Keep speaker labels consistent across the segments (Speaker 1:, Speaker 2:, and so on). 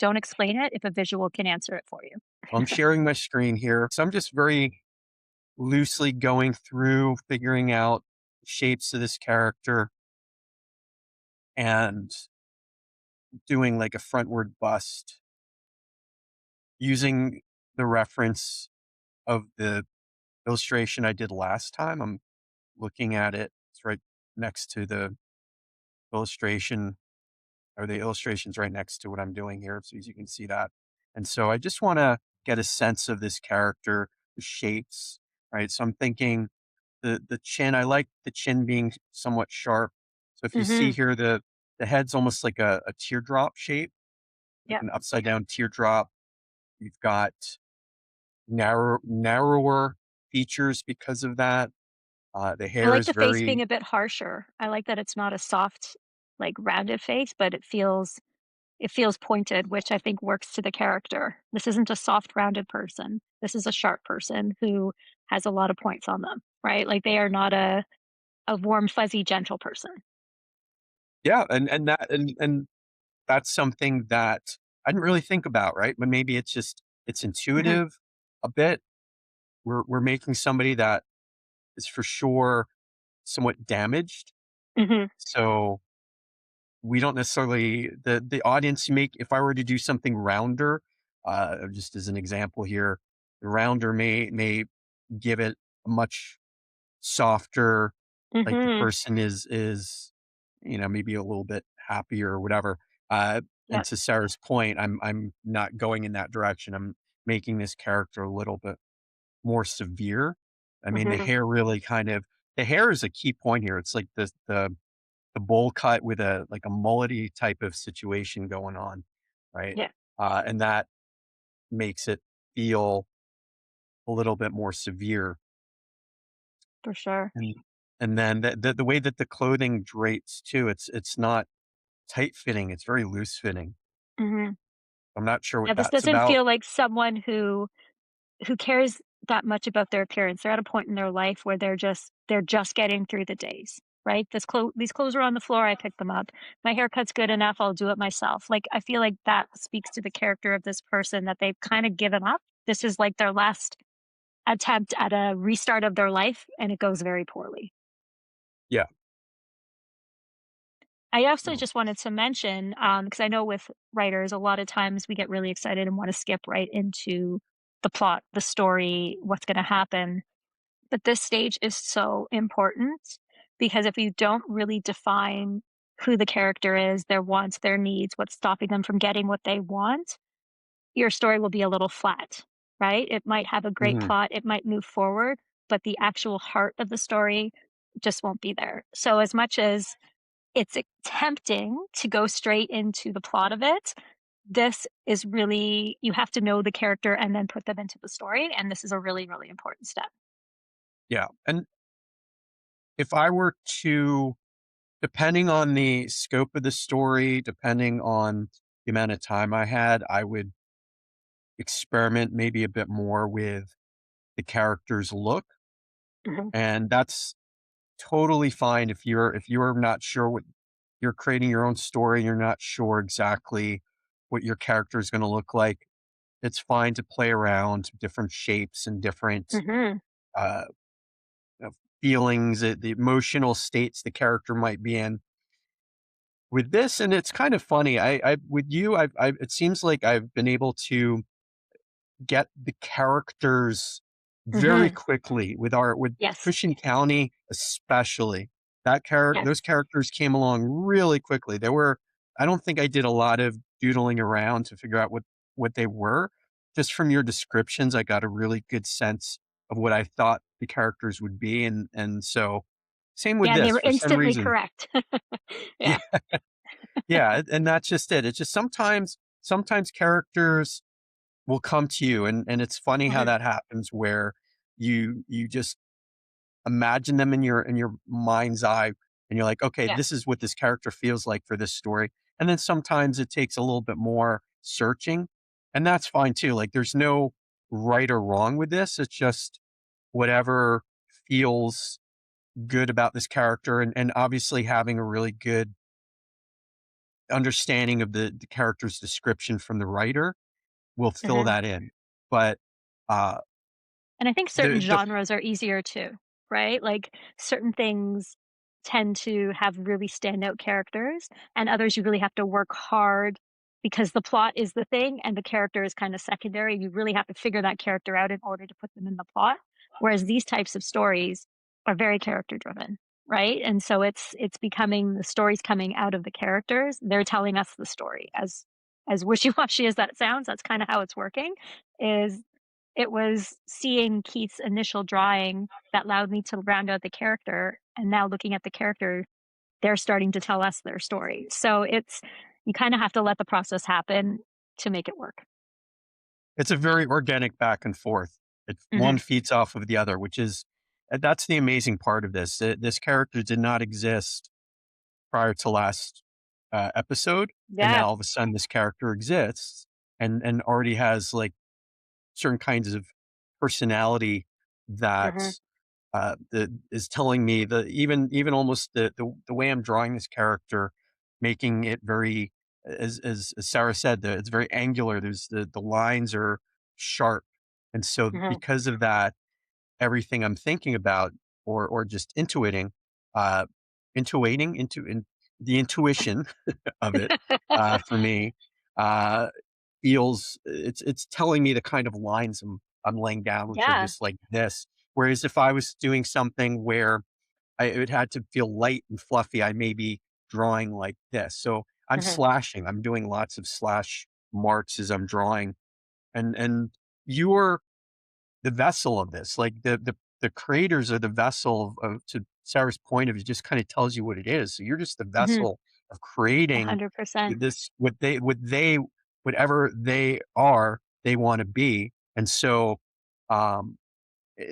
Speaker 1: Don't explain it if a visual can answer it for you.
Speaker 2: I'm sharing my screen here. So I'm just very loosely going through, figuring out shapes of this character and doing like a frontward bust using the reference of the illustration I did last time. I'm looking at it. It's right next to the illustration, or the illustration's right next to what I'm doing here. So as you can see that. And so I just want to get a sense of this character, the shapes, right? So I'm thinking the chin, I like the chin being somewhat sharp. So if you see
Speaker 1: Hmm.
Speaker 2: here, the head's almost like a teardrop shape, like
Speaker 1: Yeah.
Speaker 2: an upside down teardrop. You've got narrower features because of that. The
Speaker 1: I
Speaker 2: hair
Speaker 1: like
Speaker 2: is
Speaker 1: the face being
Speaker 2: very,
Speaker 1: a bit harsher. I like that it's not a soft, like rounded face, but it feels pointed, which I think works to the character. This isn't a soft, rounded person. This is a sharp person who has a lot of points on them, right? Like they are not a warm, fuzzy, gentle person.
Speaker 2: yeah, and that's something that I didn't really think about, right? But maybe it's just it's
Speaker 1: Hmm.
Speaker 2: intuitive a bit. We're making somebody that is for sure somewhat damaged.
Speaker 1: Hmm.
Speaker 2: So we don't necessarily the audience make if I were to do something rounder, just as an example here, the rounder may give it a much softer, like the
Speaker 1: Hmm.
Speaker 2: person is, maybe a little bit happier or whatever. And
Speaker 1: Yeah.
Speaker 2: to Sarah's point, I'm not going in that direction. I'm making this character a little bit more severe. I mean,
Speaker 1: Hmm.
Speaker 2: the hair is a key point here. It's like the bowl cut with a like a mullety type of situation going on, right?
Speaker 1: Yeah,
Speaker 2: And that makes it feel a little bit more severe.
Speaker 1: for sure.
Speaker 2: And and then the way that the clothing drapes too, it's not tight fitting, it's very loose fitting.
Speaker 1: Hmm.
Speaker 2: I'm not sure
Speaker 1: Yeah,
Speaker 2: what
Speaker 1: this
Speaker 2: that's
Speaker 1: doesn't
Speaker 2: about.
Speaker 1: feel like someone who cares that much about their appearance. They're at a point in their life where they're just getting through the days, right? These clothes are on the floor, I picked them up. My haircut's good enough, I'll do it myself. Like I feel like that speaks to the character of this person that they've kind of given up. This is like their last attempt at a restart of their life and it goes very poorly.
Speaker 2: Yeah.
Speaker 1: I also
Speaker 2: No.
Speaker 1: just wanted to mention, because I know with writers, a lot of times we get really excited and want to skip right into the plot, the story, what's going to happen. But this stage is so important because if you don't really define who the character is, their wants, their needs, what's stopping them from getting what they want, your story will be a little flat, right? It might have a great
Speaker 2: Mhm.
Speaker 1: plot, it might move forward, but the actual heart of the story just won't be there. So, as much as it's tempting to go straight into the plot of it, this is really, you have to know the character and then put them into the story. And this is a really, really important step.
Speaker 2: Yeah. And if I were to depending on the scope of the story, depending on the amount of time I had, I would experiment maybe a bit more with the character's look,
Speaker 1: Mhm.
Speaker 2: and that's totally fine if you're not sure what you're creating your own story, you're not sure exactly what your character is gonna look like. It's fine to play around with different shapes and different,
Speaker 1: Mhm.
Speaker 2: uh, feelings, the emotional states the character might be in. With this and it's kind of funny, I with you, I've it seems like I've been able to get the characters very
Speaker 1: Mhm.
Speaker 2: quickly with
Speaker 1: Yes.
Speaker 2: Cushing County, especially.
Speaker 1: Yes.
Speaker 2: Those characters came along really quickly. I don't think I did a lot of doodling around to figure out what they were. Just from your descriptions, I got a really good sense of what I thought the characters would be, and so same with
Speaker 1: Yeah, and they
Speaker 2: this,
Speaker 1: were
Speaker 2: for some
Speaker 1: instantly
Speaker 2: reason.
Speaker 1: correct.
Speaker 2: Yeah,
Speaker 1: Yeah.
Speaker 2: yeah, and that's just it. It's just sometimes characters will come to you and it's funny how
Speaker 1: Mhm.
Speaker 2: that happens where you just imagine them in your mind's eye and you're like, "Okay,
Speaker 1: Yeah.
Speaker 2: this is what this character feels like for this story." And then sometimes it takes a little bit more searching, and that's fine too. Like there's no right or wrong with this. It's just whatever feels good about this character and obviously having a really good understanding of the character's description from the writer will fill
Speaker 1: Mhm.
Speaker 2: that in. But, uh,
Speaker 1: And I think certain
Speaker 2: the
Speaker 1: genres are easier too, right? Like certain things tend to have really standout characters, and others you really have to work hard because the plot is the thing and the character is kind of secondary. You really have to figure that character out in order to put them in the plot. Whereas these types of stories are very character driven, right? And so it's becoming the stories coming out of the characters. They're telling us the story. As wishy-washy as that sounds, that's kind of how it's working. Is it was seeing Keith's initial drawing that allowed me to round out the character, and now looking at the character, they're starting to tell us their story. So it's you kinda have to let the process happen to make it work.
Speaker 2: It's a very organic back and forth. It's one
Speaker 1: Mhm.
Speaker 2: feeds off of the other, which is that's the amazing part of this. This character did not exist prior to last, episode, and
Speaker 1: Yeah.
Speaker 2: now all of a sudden this character exists and already has, like, certain kinds of personality that,
Speaker 1: Mhm.
Speaker 2: that is telling me the even almost the way I'm drawing this character, making it very as Sarah said, it's very angular. There's the lines are sharp, and so
Speaker 1: Mhm.
Speaker 2: because of that, everything I'm thinking about or just intuiting, uh, intuiting into in the intuition of it for me uh, feels it's telling me the kind of lines I'm laying down, which are
Speaker 1: Yeah.
Speaker 2: just like this. Whereas if I was doing something where it would had to feel light and fluffy, I may be drawing like this. So I'm
Speaker 1: Mhm.
Speaker 2: slashing. I'm doing lots of slash marks as I'm drawing, and you're the vessel of this. Like the creators are the vessel of to Sarah's point of it just kind of tells you what it is. So you're just the
Speaker 1: Mhm.
Speaker 2: vessel of creating
Speaker 1: 100%.
Speaker 2: this whatever they are, they want to be. And so um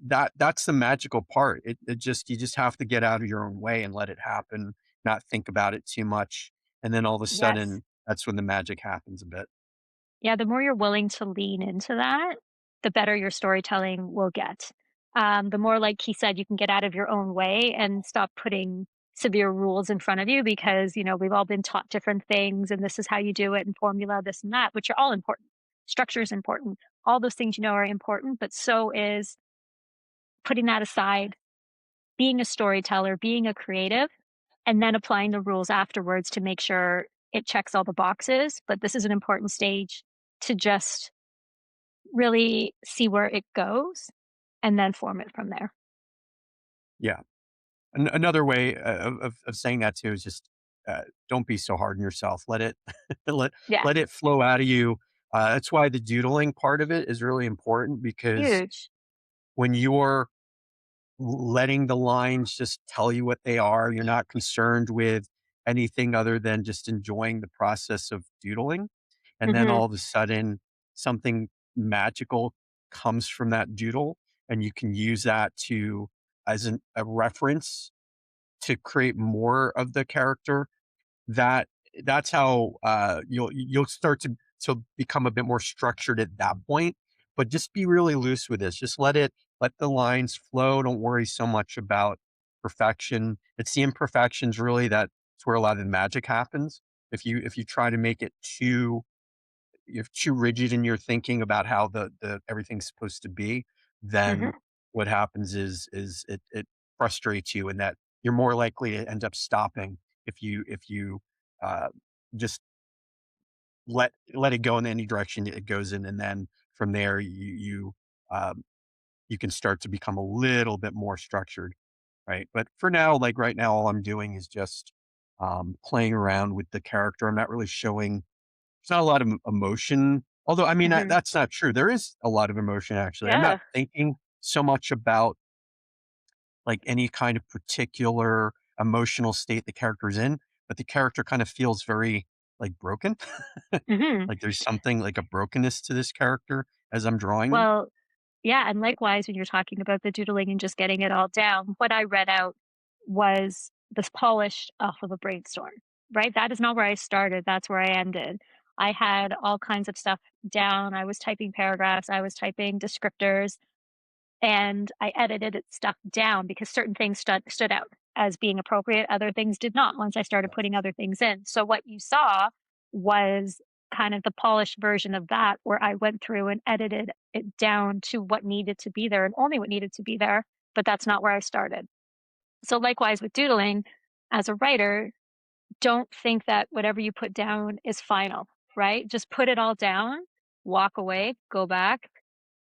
Speaker 2: that's the magical part. It just you just have to get out of your own way and let it happen, not think about it too much. And then all of a
Speaker 1: Yes.
Speaker 2: sudden that's when the magic happens a bit.
Speaker 1: Yeah, the more you're willing to lean into that, the better your storytelling will get. The more, like he said, you can get out of your own way and stop putting severe rules in front of you because, we've all been taught different things and this is how you do it and formula, this and that, which are all important. Structure is important. All those things are important, but so is putting that aside, being a storyteller, being a creative, and then applying the rules afterwards to make sure it checks all the boxes. But this is an important stage to just really see where it goes and then form it from there.
Speaker 2: Yeah. Another way of saying that too is just don't be so hard on yourself. Let it let
Speaker 1: Yeah,
Speaker 2: let it flow out of you. That's why the doodling part of it is really important because
Speaker 1: huge.
Speaker 2: when you're letting the lines just tell you what they are, you're not concerned with anything other than just enjoying the process of doodling. And then
Speaker 1: Mhm,
Speaker 2: all of a sudden, something magical comes from that doodle, and you can use that to as a reference to create more of the character, that that's how, you'll start to become a bit more structured at that point, but just be really loose with this. Just let the lines flow, don't worry so much about perfection. It's the imperfections really that's where a lot of the magic happens. If you try to make it you're too rigid in your thinking about how the everything's supposed to be, then
Speaker 1: mhm,
Speaker 2: what happens is it frustrates you and that you're more likely to end up stopping if you uh, just let it go in any direction it goes in, and then from there um, you can start to become a little bit more structured, right? But for now, like right now, all I'm doing is just playing around with the character. I'm not really showing there's not a lot of emotion, although, I mean,
Speaker 1: mhm.
Speaker 2: that's not true. There is a lot of emotion, actually. I'm not
Speaker 1: Yeah,
Speaker 2: thinking so much about, like, any kind of particular emotional state the character's in, but the character kind of feels very, like, broken.
Speaker 1: mhm.
Speaker 2: Like, there's something like a brokenness to this character as I'm drawing them.
Speaker 1: Well, yeah, and likewise, when you're talking about the doodling and just getting it all down, what I read out was this polished off of a brainstorm, right? That is not where I started, that's where I ended. I had all kinds of stuff down, I was typing paragraphs, I was typing descriptors, and I edited it stuff down because certain things stood out as being appropriate, other things did not once I started putting other things in. So what you saw was kind of the polished version of that, where I went through and edited it down to what needed to be there and only what needed to be there, but that's not where I started. So likewise with doodling, as a writer, don't think that whatever you put down is final, right? Just put it all down, walk away, go back,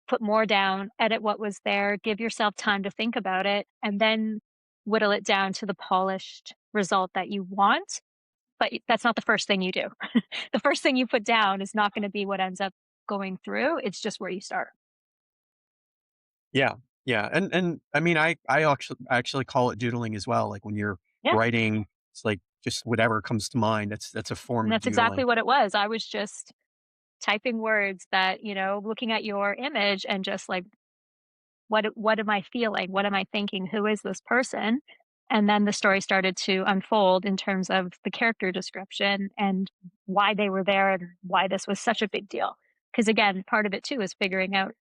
Speaker 1: put more down, edit what was there, give yourself time to think about it, and then whittle it down to the polished result that you want. But that's not the first thing you do. The first thing you put down is not going to be what ends up going through. It's just where you start.
Speaker 2: Yeah, yeah, and I mean, I actually call it doodling as well, like, when you're
Speaker 1: Yeah.
Speaker 2: writing, it's like just whatever comes to mind, that's a form
Speaker 1: And
Speaker 2: of
Speaker 1: that's exactly
Speaker 2: doodling.
Speaker 1: what it was. I was just typing words that, looking at your image and just like, what am I feeling? What am I thinking? Who is this person? And then the story started to unfold in terms of the character description and why they were there and why this was such a big deal. Because again, part of it too is figuring out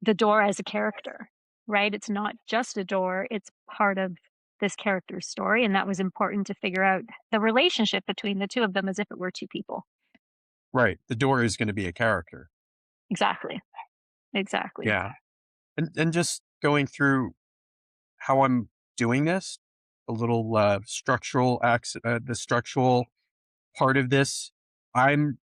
Speaker 1: the door as a character, right? It's not just a door, it's part of this character's story. And that was important to figure out the relationship between the two of them as if it were two people.
Speaker 2: Right, the door is gonna be a character.
Speaker 1: Exactly. Exactly.
Speaker 2: Yeah, and just going through how I'm doing this, a little, the structural part of this, I'm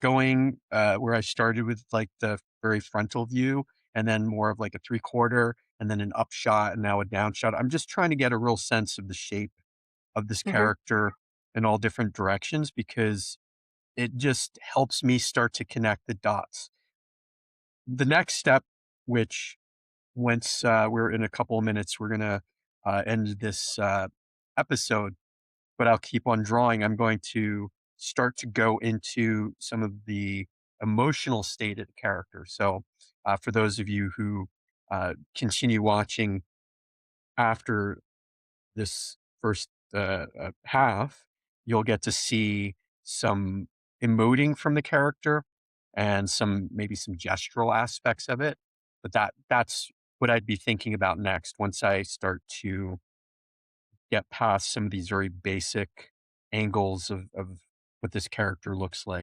Speaker 2: going, where I started with, like, the very frontal view, and then more of, like, a three-quarter, and then an upshot, and now a downshot. I'm just trying to get a real sense of the shape of this
Speaker 1: Hmm.
Speaker 2: character in all different directions because it just helps me start to connect the dots. The next step, which once, we're in a couple of minutes, we're gonna, end this, episode, but I'll keep on drawing. I'm going to start to go into some of the emotional state of the character. So, for those of you who continue watching after this first half, you'll get to see some emoting from the character and maybe some gestural aspects of it. But that's what I'd be thinking about next once I start to get past some of these very basic angles of what this character looks like.